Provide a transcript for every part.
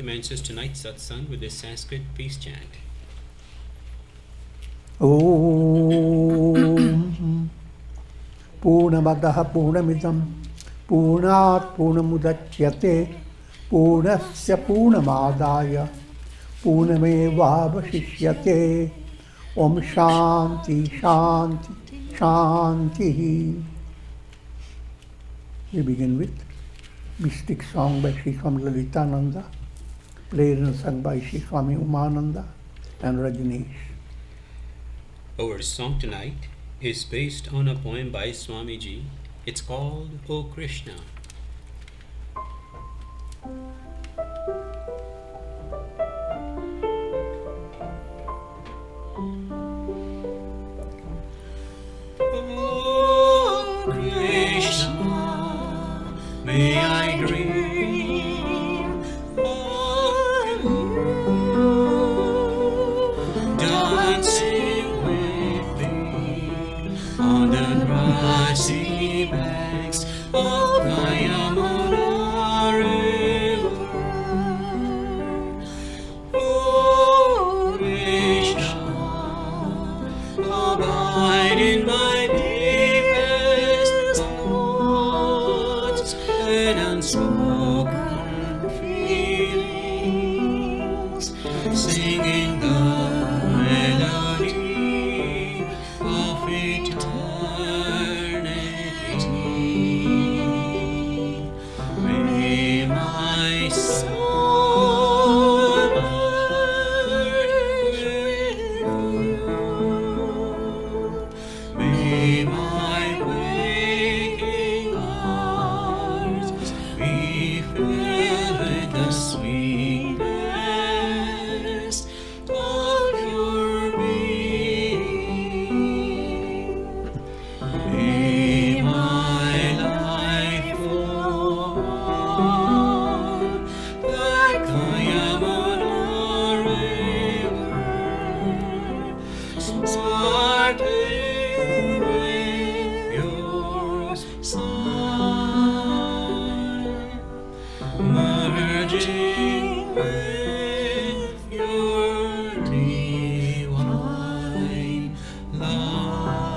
Commences tonight's satsang with a Sanskrit peace chant. Om Purnamadaha Purnamidam Purnat Purnamudachyate Purnasya Purnamadaya Purnamevavashishyate Om Shanti Shanti Shanti. We begin with mystic song by Sri Swami Lalitananda, played and sung by Sri Swami Umananda and Rajneesh. Our song tonight is based on a poem by Swamiji. It's called O Krishna. O Krishna, may I dream of you, dancing with thee on the grassy banks of Yamuna river. O Krishna, abide in my deepest thoughts and unspoken feelings, singing the melody of eternity. May my soul merge with you. May my waking hours be filled with the sweetness of your being. May my life go on like the Yamuna river, starting with your sigh, merging with your divine love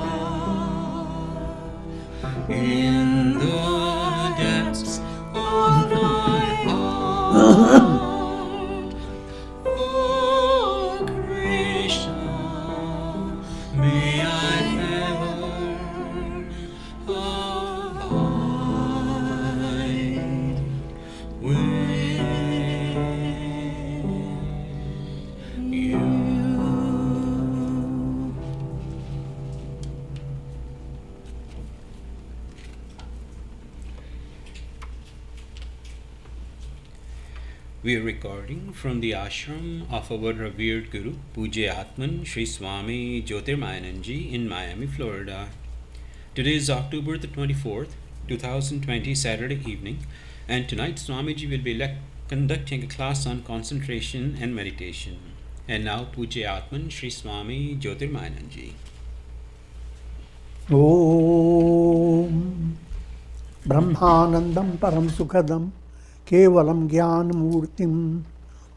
in the depths of my heart. O Krishna, may I ever abide with you. We are recording from the ashram of our revered Guru, Pujya Atman Sri Swami Jyotirmayananda in Miami, Florida. Today is October the 24th, 2020, Saturday evening, and tonight Swamiji will be conducting a class on concentration and meditation. And now Pujya Atman Sri Swami Jyotirmayananda. Om Brahmanandam Param Sukhadam Kevalam Jnanamurtim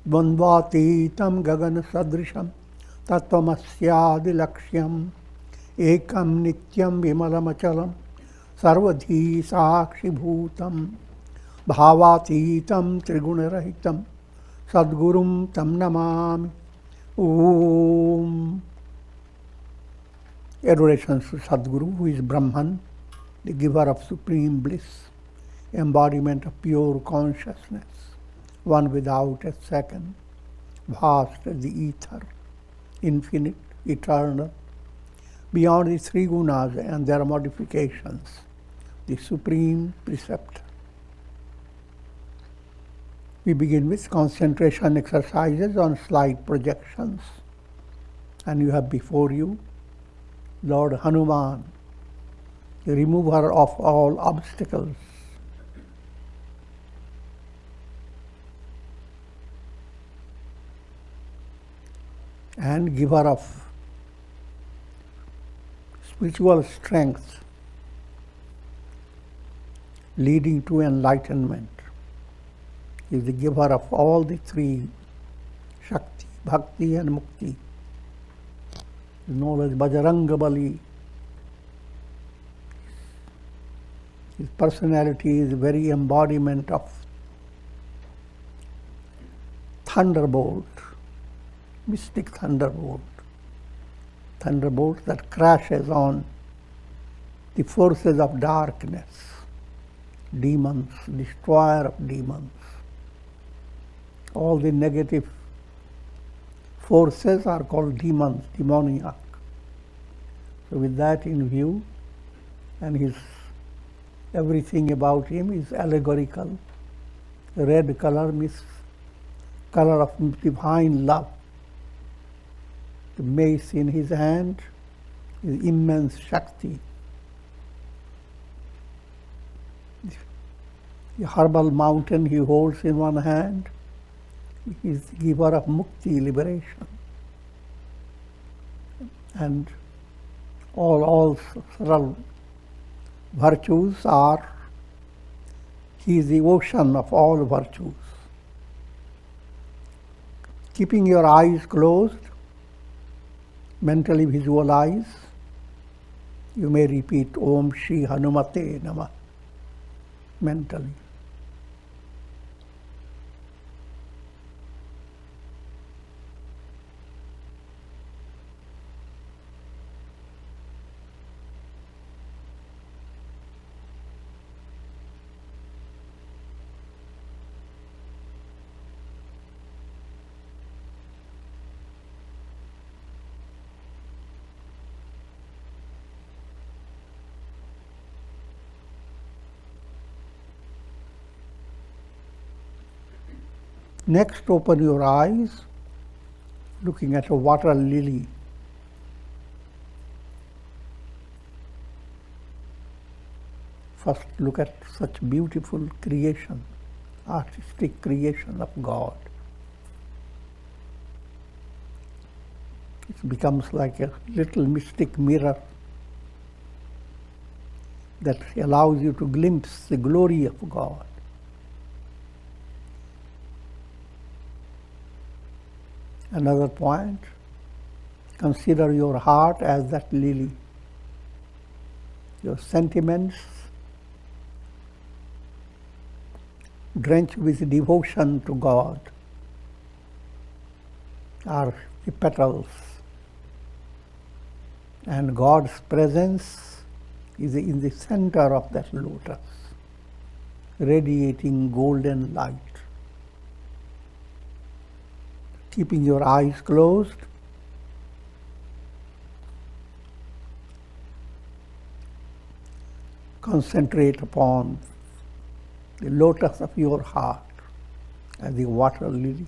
Dvandvatitam Gagana Sadrisham Tattvamasya Laksham Ekam Nityam Vimalamachalam Sarvadhi Sakshi Bhutam Bhavatitam Trigunarahitam Sadgurum Tam Namami. Om. Adoration to Sadguru, who is Brahman, the giver of supreme bliss, embodiment of pure consciousness, one without a second, vast as the ether, infinite, eternal, beyond the three gunas and their modifications, the supreme preceptor. We begin with concentration exercises on slide projections, and you have before you Lord Hanuman, the remover of all obstacles. And giver of spiritual strength, leading to enlightenment. He is the giver of all the three, Shakti, Bhakti and Mukti. He is known as Bajranga Bali. His personality is the very embodiment of thunderbolt, mystic thunderbolt that crashes on the forces of darkness, demons, destroyer of demons. All the negative forces are called demons, demoniac. So with that in view, and everything about him is allegorical. The red color means color of divine love. The mace in his hand is immense Shakti. The herbal mountain he holds in one hand is the giver of Mukti, liberation. And all several virtues are, he is the ocean of all virtues. Keeping your eyes closed, mentally visualize, you may repeat Om Shri Hanumate Namah mentally. Next, open your eyes, looking at a water lily. First, look at such beautiful creation, artistic creation of God. It becomes like a little mystic mirror that allows you to glimpse the glory of God. Another point, consider your heart as that lily. Your sentiments drenched with devotion to God are the petals, and God's presence is in the center of that lotus, radiating golden light. Keeping your eyes closed, concentrate upon the lotus of your heart as the water lily.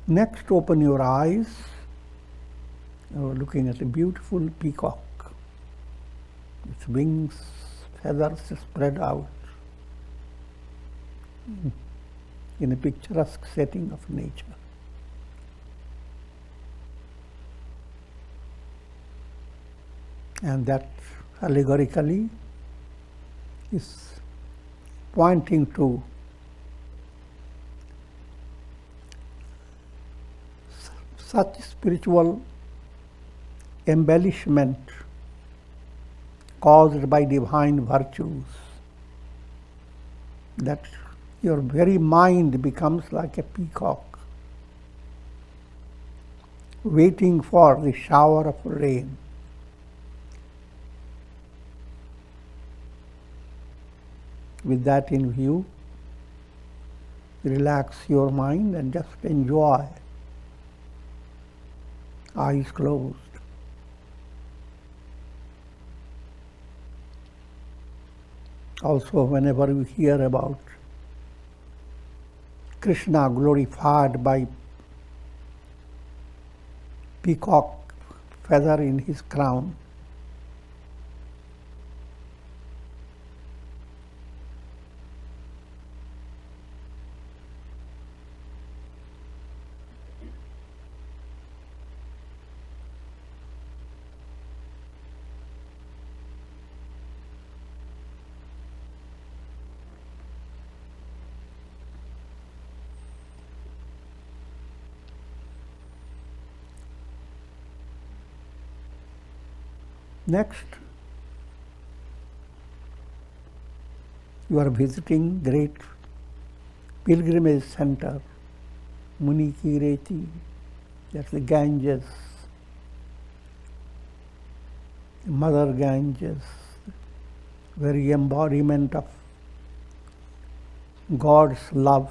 Next, open your eyes. You're looking at a beautiful peacock. Its wings, feathers spread out in a picturesque setting of nature. And that allegorically is pointing to such spiritual embellishment caused by divine virtues that your very mind becomes like a peacock, waiting for the shower of rain. With that in view, relax your mind and just enjoy. Eyes closed. Also, whenever you hear about Krishna glorified by peacock feather in his crown, next, you are visiting great pilgrimage center, Munikireti, that's the Ganges, Mother Ganges, very embodiment of God's love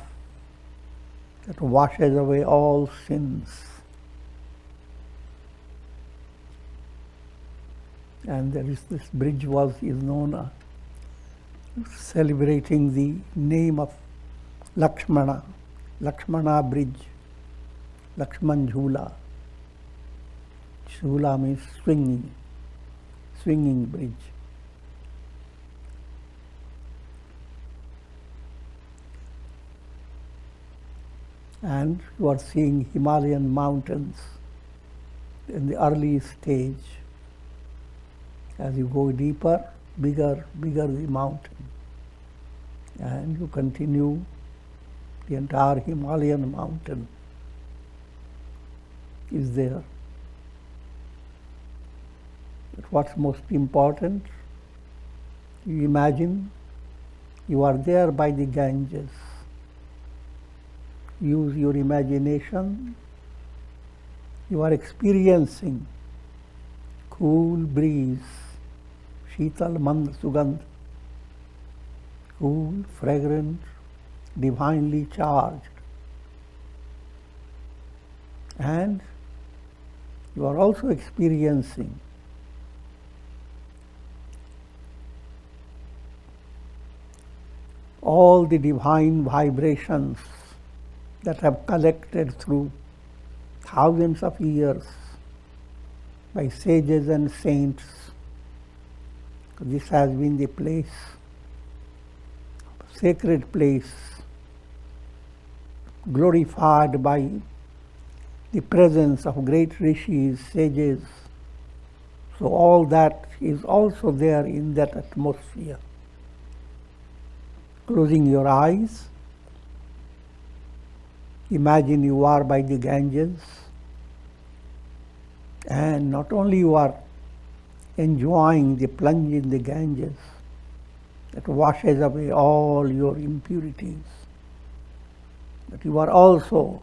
that washes away all sins. And there is this bridge is known celebrating the name of Lakshmana, Lakshmana Bridge, Lakshman Jhula. Jhula means swinging bridge. And you are seeing Himalayan mountains in the early stage. As you go deeper, bigger the mountain. And you continue the entire Himalayan mountain is there. But what's most important, you imagine you are there by the Ganges. Use your imagination. You are experiencing cool breeze, Sheetal Mand Sugandh, cool, fragrant, divinely charged. And you are also experiencing all the divine vibrations that have collected through thousands of years by sages and saints. This has been the place, sacred place, glorified by the presence of great rishis, sages. So all that is also there in that atmosphere. Closing your eyes, imagine you are by the Ganges, and not only you are enjoying the plunge in the Ganges that washes away all your impurities, but you are also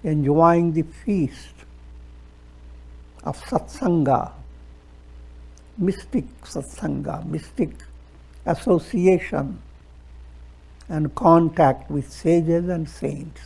enjoying the feast of satsanga, mystic satsanga, mystic association and contact with sages and saints.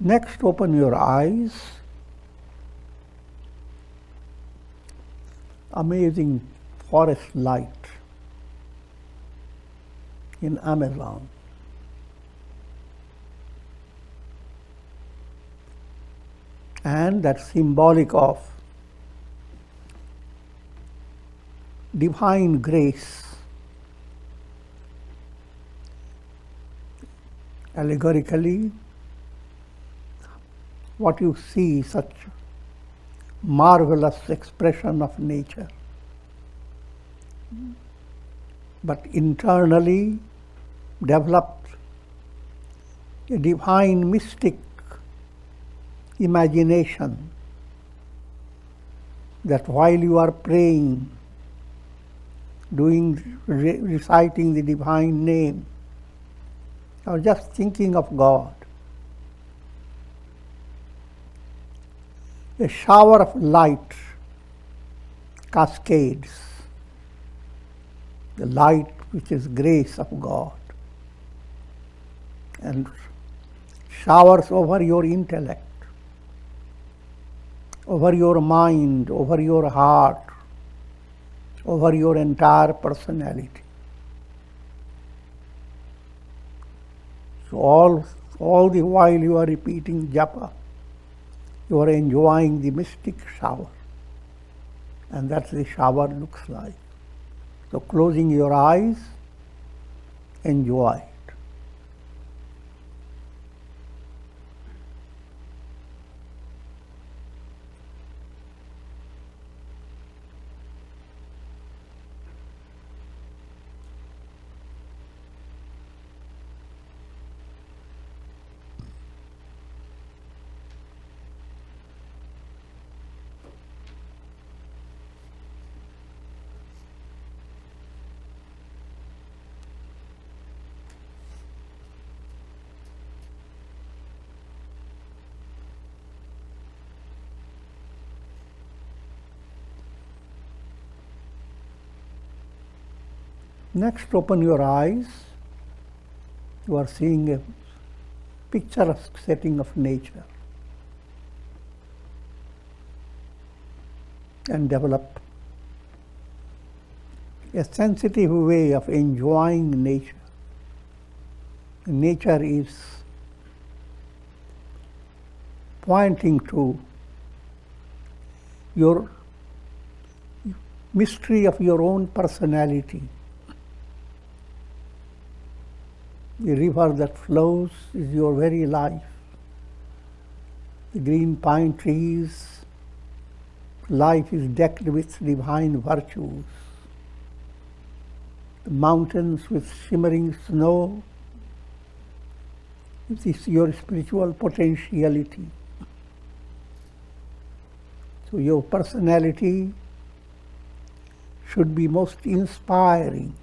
Next, open your eyes. Amazing forest light in Amazon. And that's symbolic of divine grace, allegorically. What you see, such marvelous expression of nature, but internally developed a divine mystic imagination that while you are praying, reciting the divine name, or just thinking of God. A shower of light cascades, the light which is grace of God, and showers over your intellect, over your mind, over your heart, over your entire personality. So all the while you are repeating japa, you are enjoying the mystic shower. And that's the shower looks like. So closing your eyes, enjoy it. Next, open your eyes. You are seeing a picturesque setting of nature, and develop a sensitive way of enjoying nature. Nature is pointing to your mystery of your own personality. The river that flows is your very life. The green pine trees, life is decked with divine virtues. The mountains with shimmering snow, it is your spiritual potentiality. So your personality should be most inspiring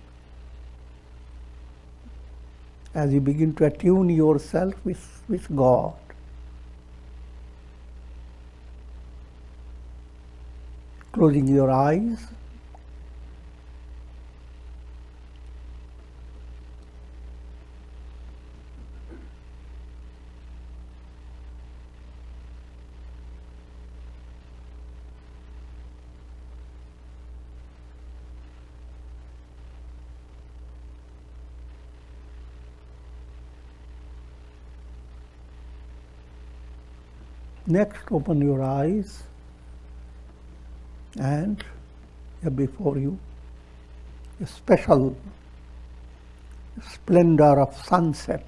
as you begin to attune yourself with God. Closing your eyes, next open your eyes, and before you a special splendor of sunset.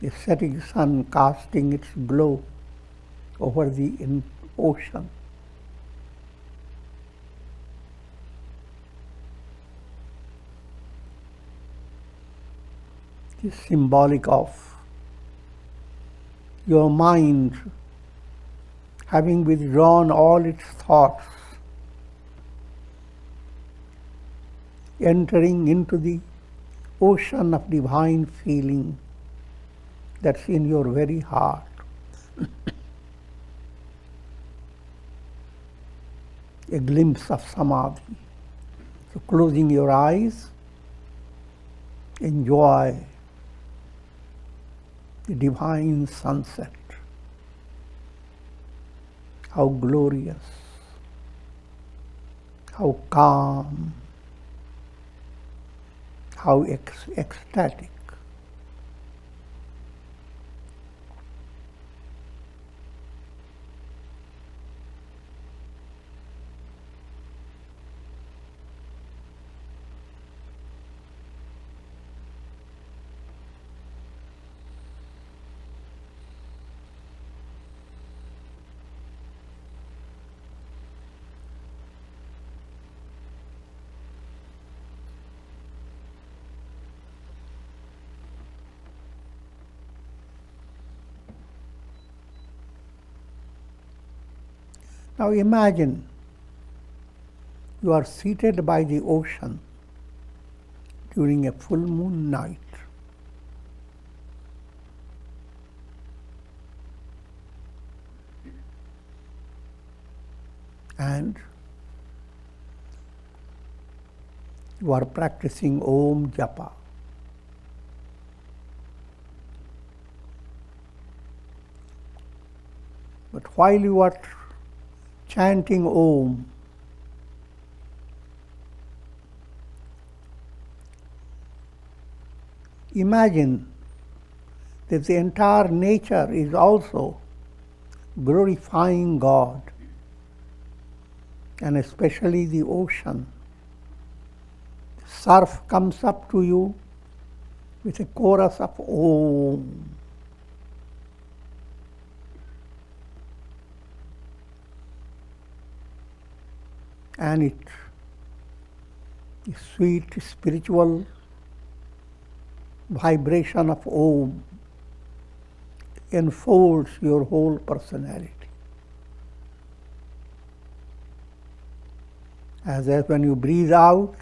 The setting sun casting its glow over the ocean. It is symbolic of your mind having withdrawn all its thoughts, entering into the ocean of divine feeling that's in your very heart. A glimpse of samadhi. So closing your eyes, enjoy the divine sunset. How glorious, how calm, how ecstatic. Now imagine you are seated by the ocean during a full moon night. And you are practicing Om Japa. But while you are chanting Om, imagine that the entire nature is also glorifying God, and especially the ocean. Surf comes up to you with a chorus of Om. And it, the sweet spiritual vibration of Om enfolds your whole personality. As if when you breathe out,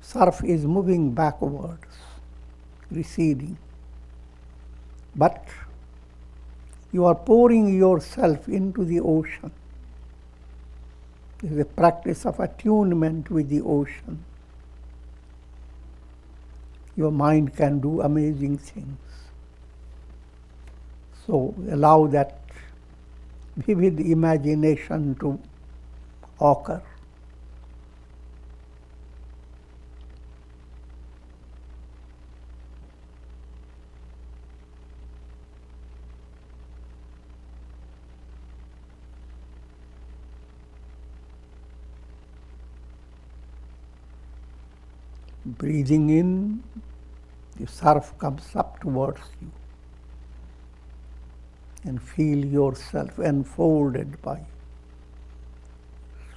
surf is moving backwards, receding. But you are pouring yourself into the ocean. This is a practice of attunement with the ocean. Your mind can do amazing things. So allow that vivid imagination to occur. Breathing in, the surf comes up towards you, and feel yourself enfolded by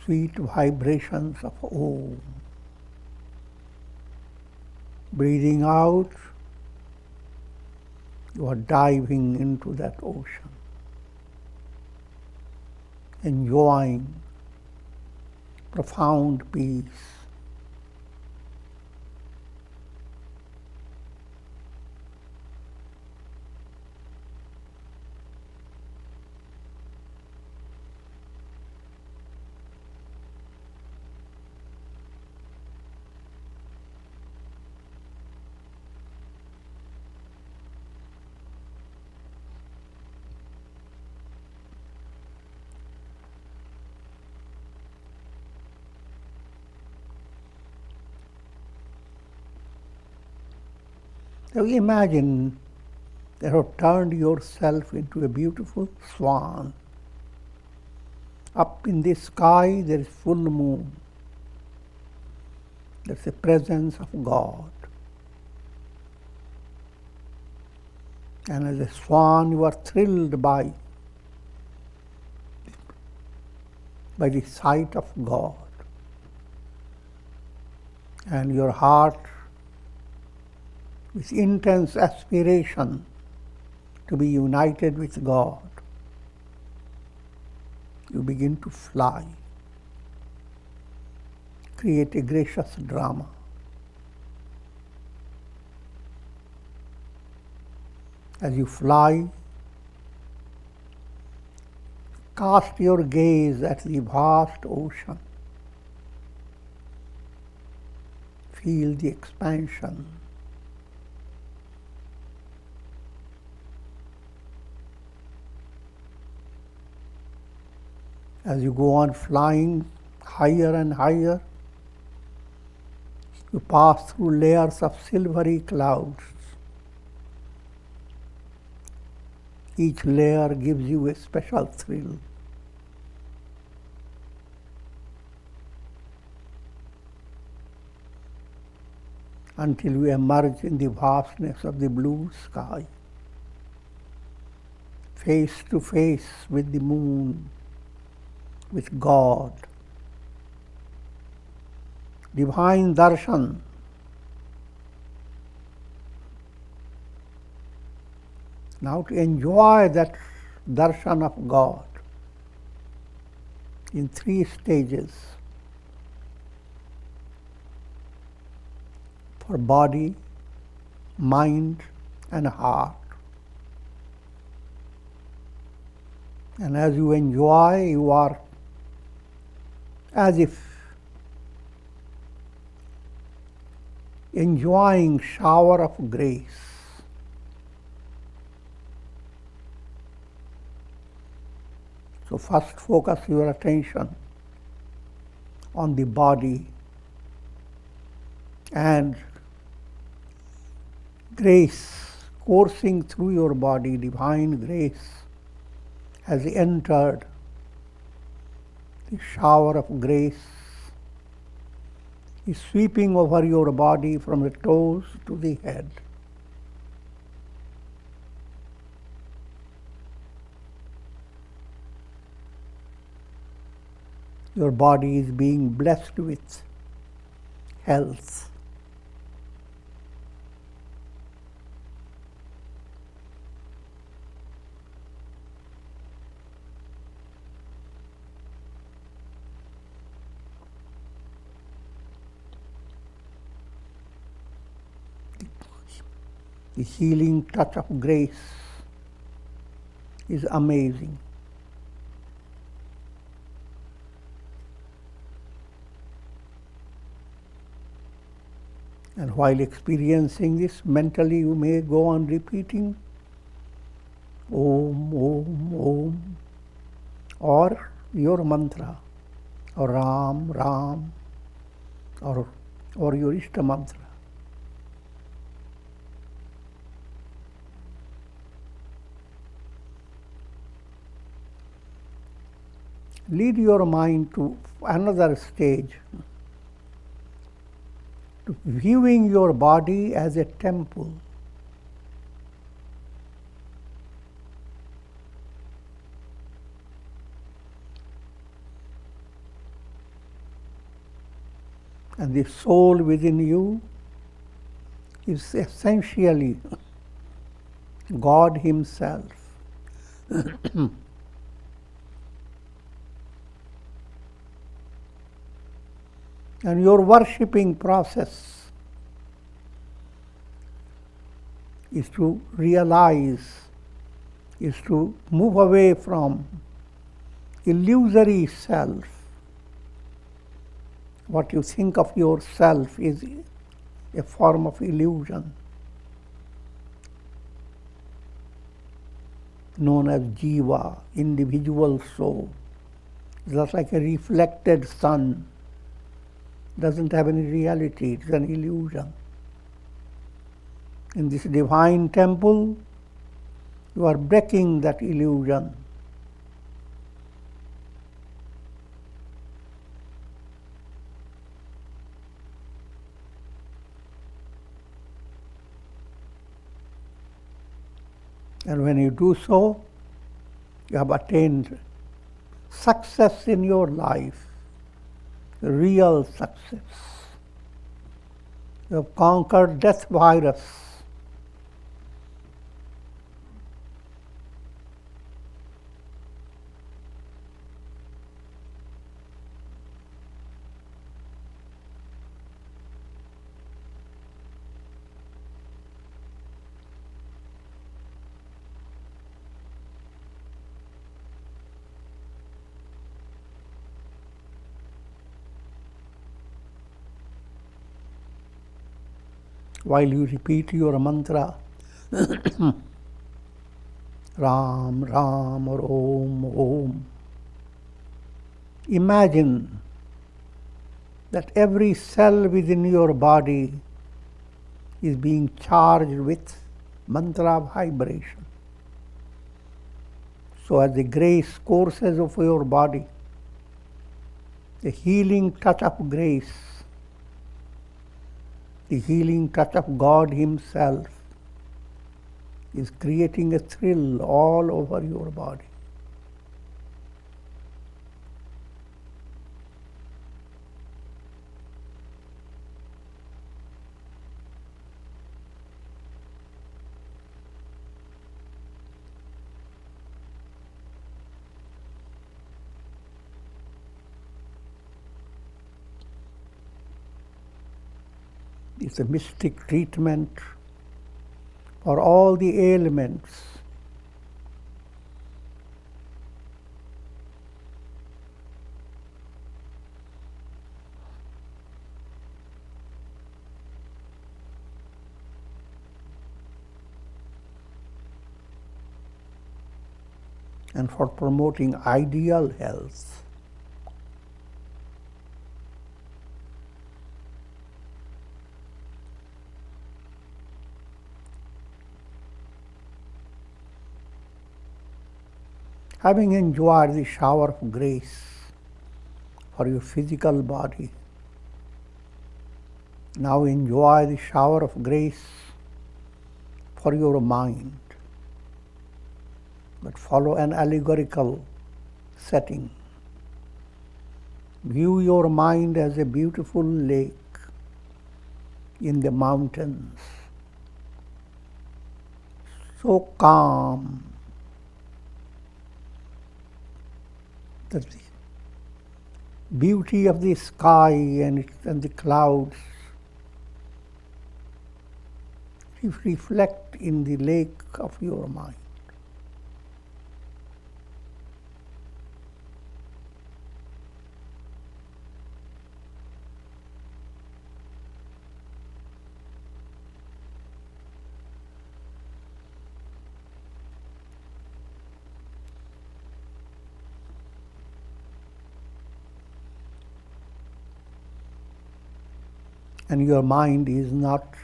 sweet vibrations of Om. Breathing out, you are diving into that ocean, enjoying profound peace. So imagine that you have turned yourself into a beautiful swan. Up in the sky there is full moon. There's the presence of God. And as a swan you are thrilled by the sight of God. And your heart, with intense aspiration to be united with God, you begin to fly, create a gracious drama. As you fly, cast your gaze at the vast ocean. Feel the expansion. As you go on flying higher and higher, you pass through layers of silvery clouds. Each layer gives you a special thrill. Until you emerge in the vastness of the blue sky, face to face with the moon, with God. Divine Darshan. Now to enjoy that darshan of God in 3 stages: for body, mind, and heart. And as you enjoy, you are as if enjoying shower of grace. So first focus your attention on the body, and grace coursing through your body, divine grace has entered. The shower of grace is sweeping over your body from the toes to the head. Your body is being blessed with health. The healing touch of grace is amazing. And while experiencing this, mentally you may go on repeating Om, Om, Om, or your mantra, or Ram, Ram, or your Ishta mantra. Lead your mind to another stage, to viewing your body as a temple. And the soul within you is essentially God Himself. And your worshipping process is to realize, is to move away from illusory self. What you think of yourself is a form of illusion known as jiva, individual soul. Just like a reflected sun doesn't have any reality, it's an illusion. In this divine temple, you are breaking that illusion. And when you do so, you have attained success in your life, real success. You have conquered death virus. While you repeat your mantra, Ram, Ram, or Om, Om, imagine that every cell within your body is being charged with mantra vibration. So as the grace courses over your body, the healing touch of grace, the healing touch of God Himself is creating a thrill all over your body. It's a mystic treatment for all the ailments. And for promoting ideal health. Having enjoyed the shower of grace for your physical body, now enjoy the shower of grace for your mind, but follow an allegorical setting. View your mind as a beautiful lake in the mountains, so calm that the beauty of the sky and the clouds reflect in the lake of your mind. And your mind is not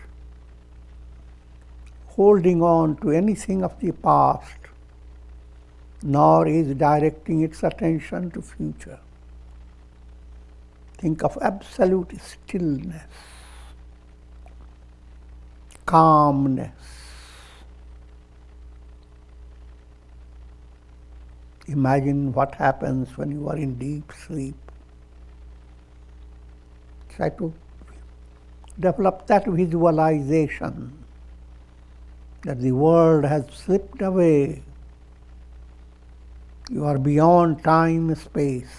holding on to anything of the past, nor is directing its attention to future. Think of absolute stillness, calmness. Imagine what happens when you are in deep sleep. Try to develop that visualization that the world has slipped away. You are beyond time and space.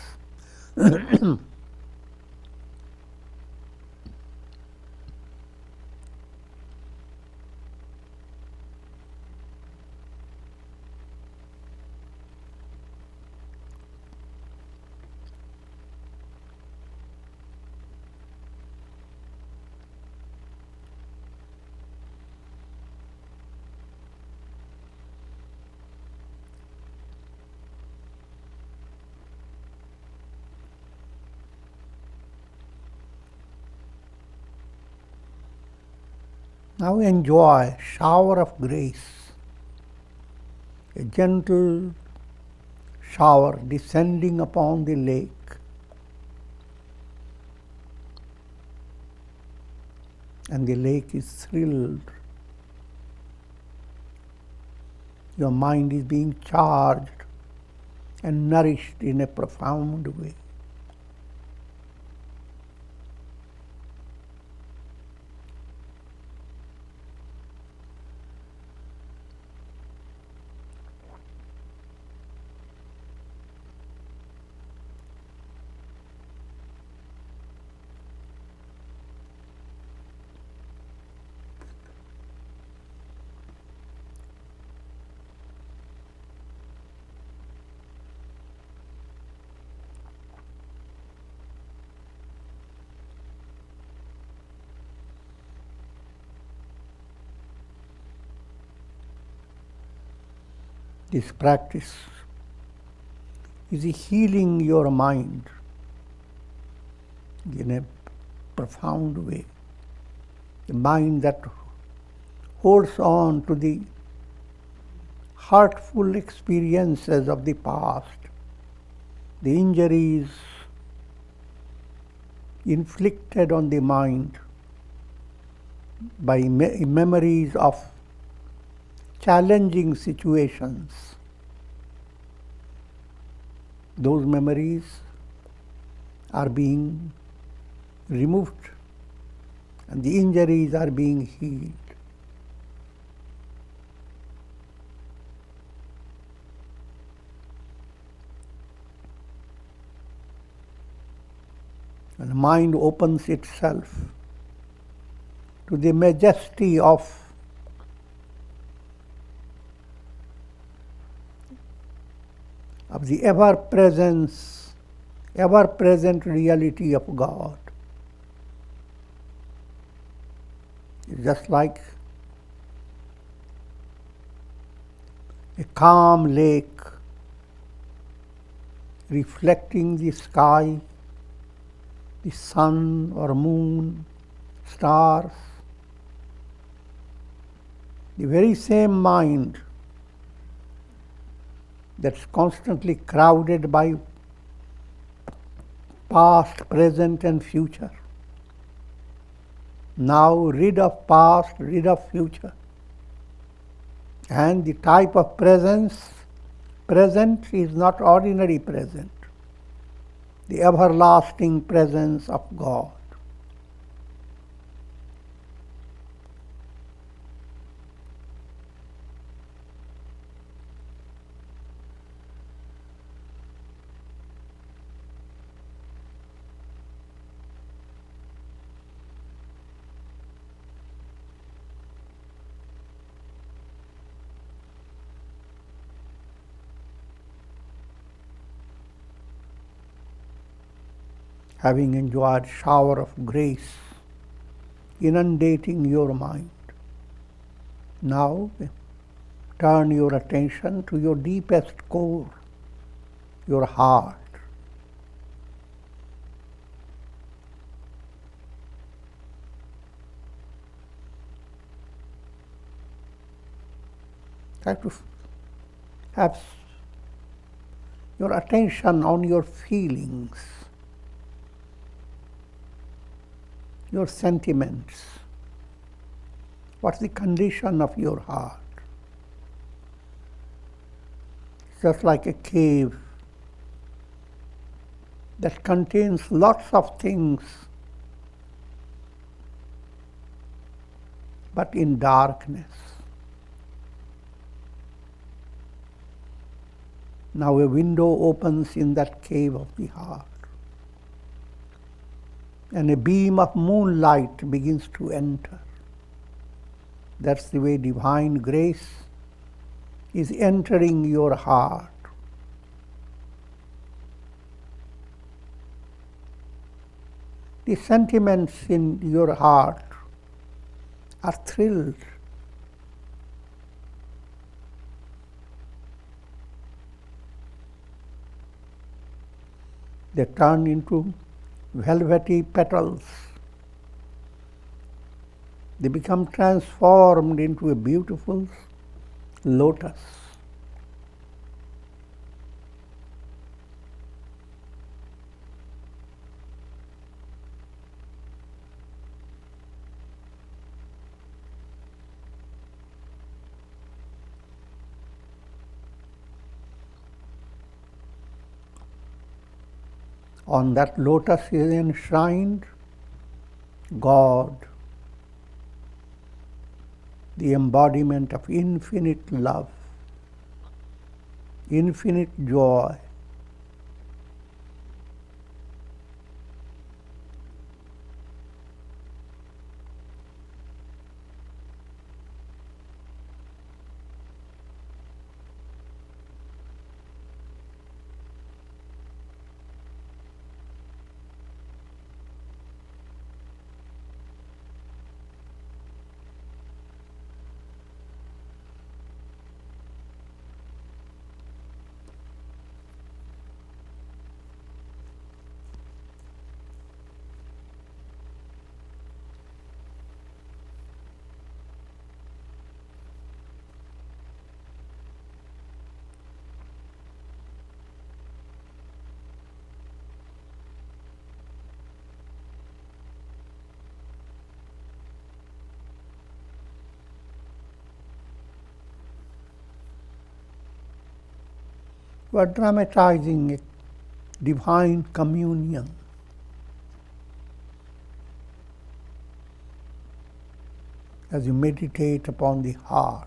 Now enjoy shower of grace, a gentle shower descending upon the lake. And the lake is thrilled. Your mind is being charged and nourished in a profound way. This practice is healing your mind in a profound way. The mind that holds on to the hurtful experiences of the past, the injuries inflicted on the mind by memories of challenging situations. Those memories are being removed and the injuries are being healed. When the mind opens itself to the majesty of the ever-present reality of God. It's just like a calm lake reflecting the sky, the sun or moon, stars. The very same mind that's constantly crowded by past, present and future. Now rid of past, rid of future. And the type of present is not ordinary present, the everlasting presence of God. Having enjoyed shower of grace inundating your mind, now turn your attention to your deepest core, your heart. Try to have your attention on your feelings, your sentiments. What's the condition of your heart? It's just like a cave that contains lots of things, but in darkness. Now a window opens in that cave of the heart, and a beam of moonlight begins to enter. That's the way divine grace is entering your heart. The sentiments in your heart are thrilled. They turn into velvety petals. They become transformed into a beautiful lotus. On that lotus is enshrined God, the embodiment of infinite love, infinite joy. You are dramatizing a divine communion. As you meditate upon the heart.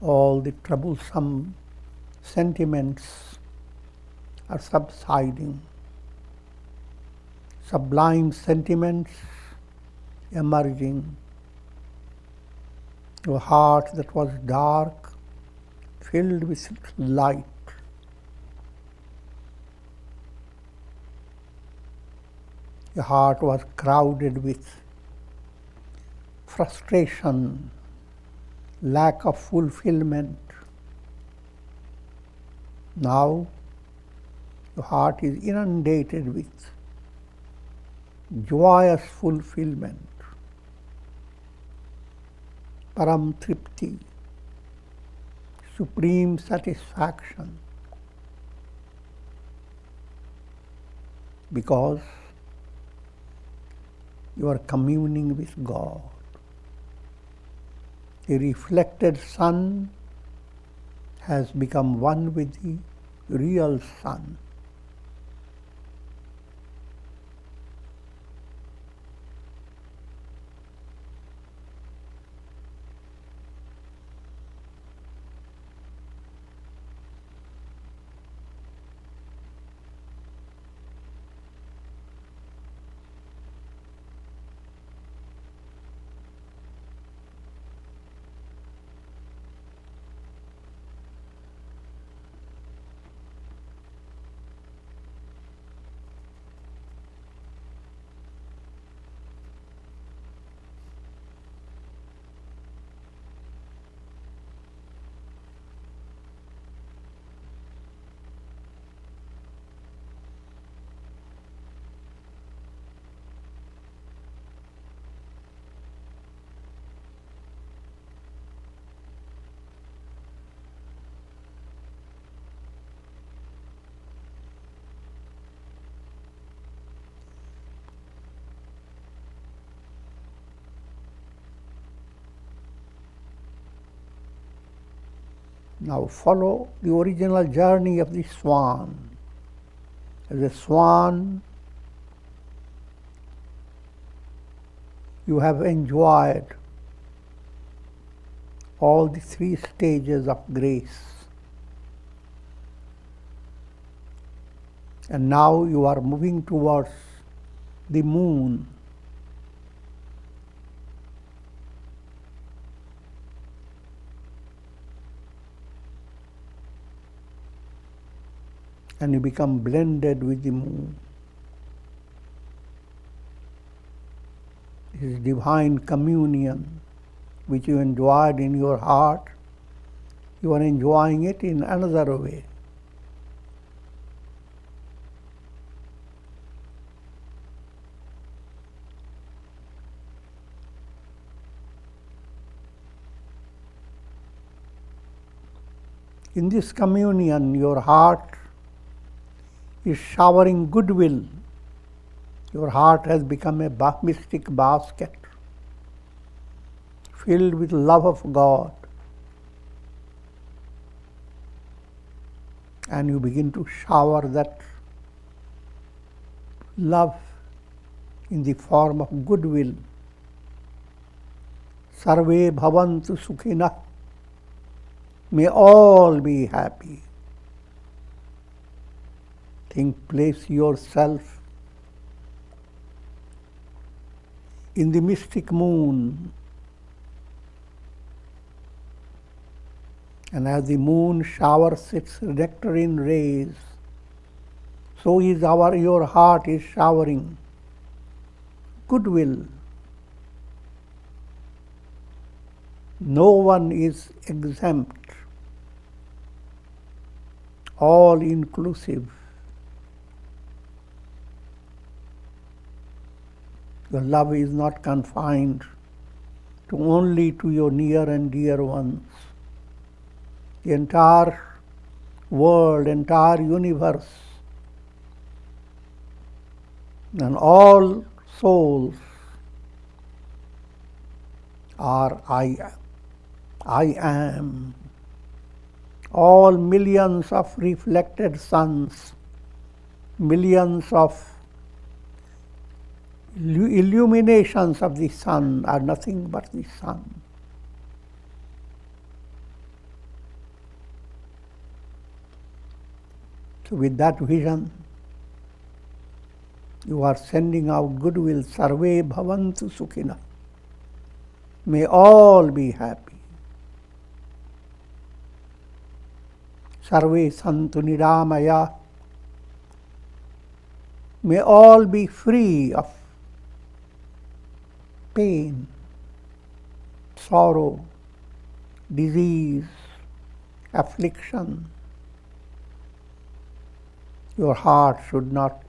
all the troublesome sentiments are subsiding. Sublime sentiments emerging. Your heart that was dark, filled with light. Your heart was crowded with frustration, lack of fulfillment. Now, your heart is inundated with joyous fulfillment, param tripti, supreme satisfaction, because you are communing with God. The reflected sun has become one with the real sun. Now follow the original journey of the swan. As a swan, you have enjoyed all the three stages of grace. And now you are moving towards the moon. And you become blended with the moon. This is divine communion which you enjoyed in your heart. You are enjoying it in another way. In this communion, your heart is showering goodwill. Your heart has become a mystic basket filled with love of God. And you begin to shower that love in the form of goodwill. Sarve bhavantu sukhina. May all be happy. Place yourself in the mystic moon. And as the moon showers its nectarine rays, so is your heart is showering goodwill. No one is exempt, all inclusive. Your love is not confined only to your near and dear ones. The entire world, entire universe, and all souls are I am. All millions of reflected suns, millions of illuminations of the sun are nothing but the sun. So with that vision, you are sending out goodwill. Sarve bhavantu sukhina. May all be happy. Sarve santu niramaya. May all be free of pain, sorrow, disease, affliction. Your heart should not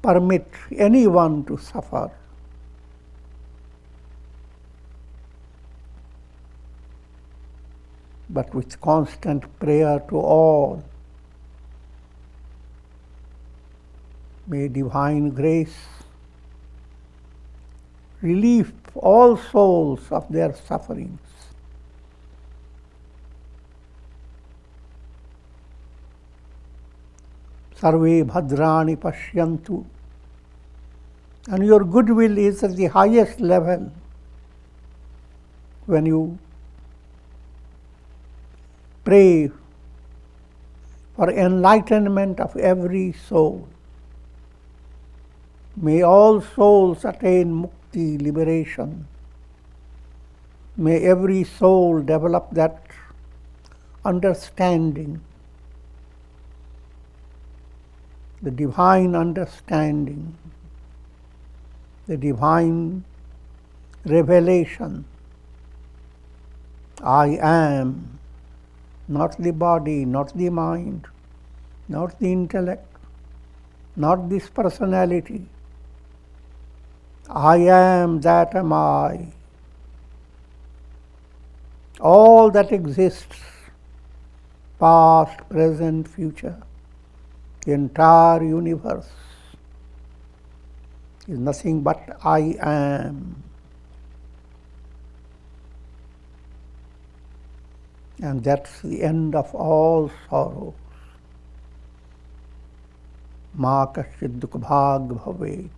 permit anyone to suffer. But with constant prayer to all, may divine grace relieve all souls of their sufferings. Sarve bhadrani pashyantu. And your goodwill is at the highest level when you pray for enlightenment of every soul. May all souls attain mukti, liberation. May every soul develop that understanding, the divine understanding, the divine revelation. I am, not the body, not the mind, not the intellect, not this personality. I am, that am I. All that exists, past, present, future, the entire universe is nothing but I am. And that's the end of all sorrows. Ma kaschid dukh bhag bhavet.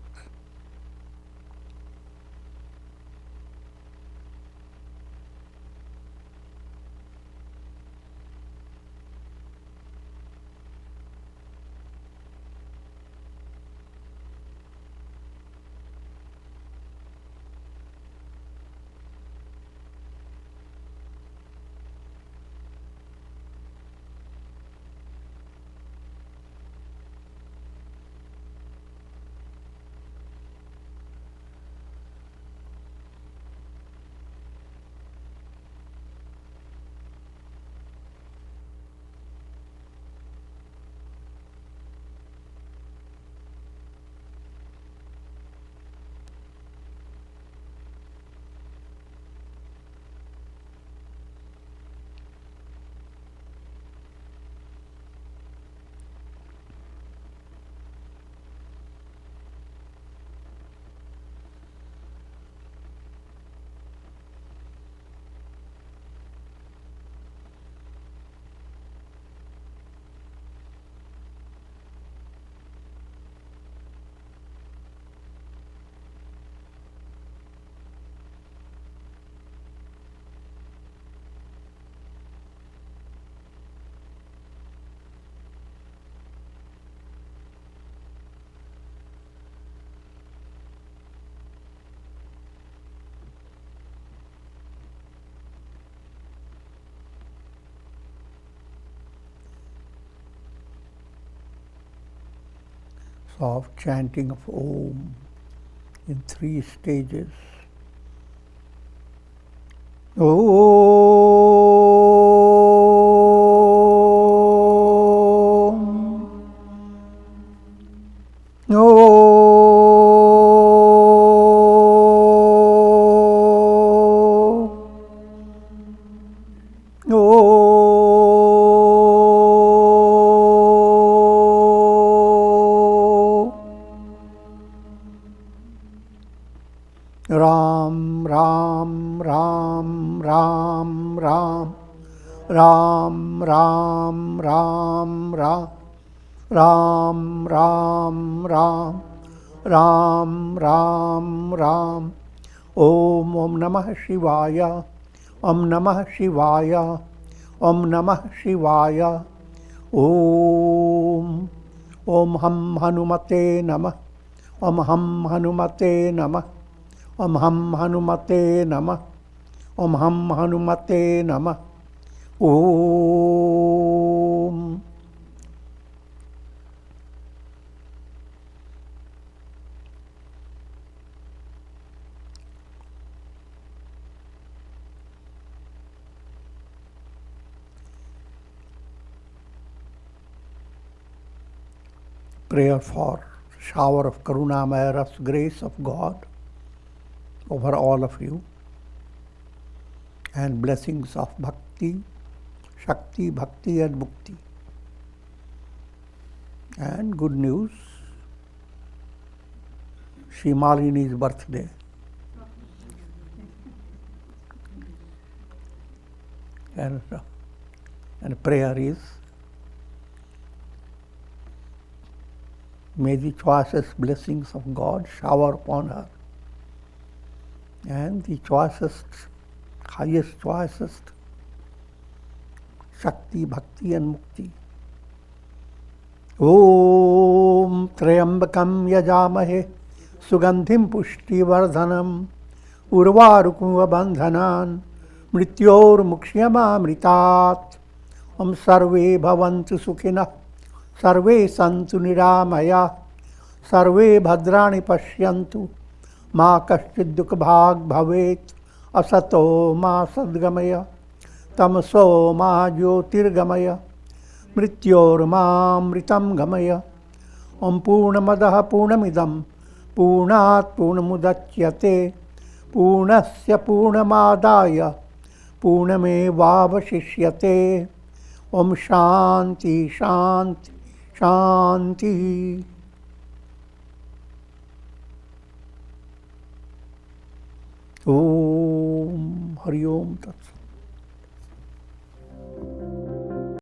Soft chanting of Om in 3 stages. Om. Ram, Ram, Ram, Ram, Ram, Ram, Ram, Ram, Ram, Ram, Ram, Ram, Ram, Ram, Ram. Om Namah Shivaya, Om Namah Shivaya, Om Namah Shivaya. Om. Om Ham Hanumate Namah. Om Ham Hanumate Namah. Om Ham Hanumate Namah. Om Ham Hanumate Namah. Om. Prayer for shower of Karuna, Mayras, grace of God over all of you, and blessings of Bhakti, Shakti, Bhakti and Mukti. And good news, Shri Malini's birthday. And prayer is, may the choicest blessings of God shower upon her, and the choicest, choicest Shakti, Bhakti and Mukti. Om Trayambakam Yajamahe Sugandhim Pushtivardhanam Urvarukum Bandhanan Mrityor Mukshyamamritat. Om Sarve Bhavantu Sukhina Sarve Santu Niramaya Sarve Bhadrani Pashyantu Ma Kaschid Dukh Bhag Bhavet Asato Ma Sadgamaya Tamso Ma Jyotirgamaya Mrityormamritam Gamaya. Om Purnamadaha Purnamidam Purnat Purnamudachyate Purnasya Purnamadaya Purnamevavashishyate. Om Shanti Shanti Shanti. Om Hari Om Tat Sat.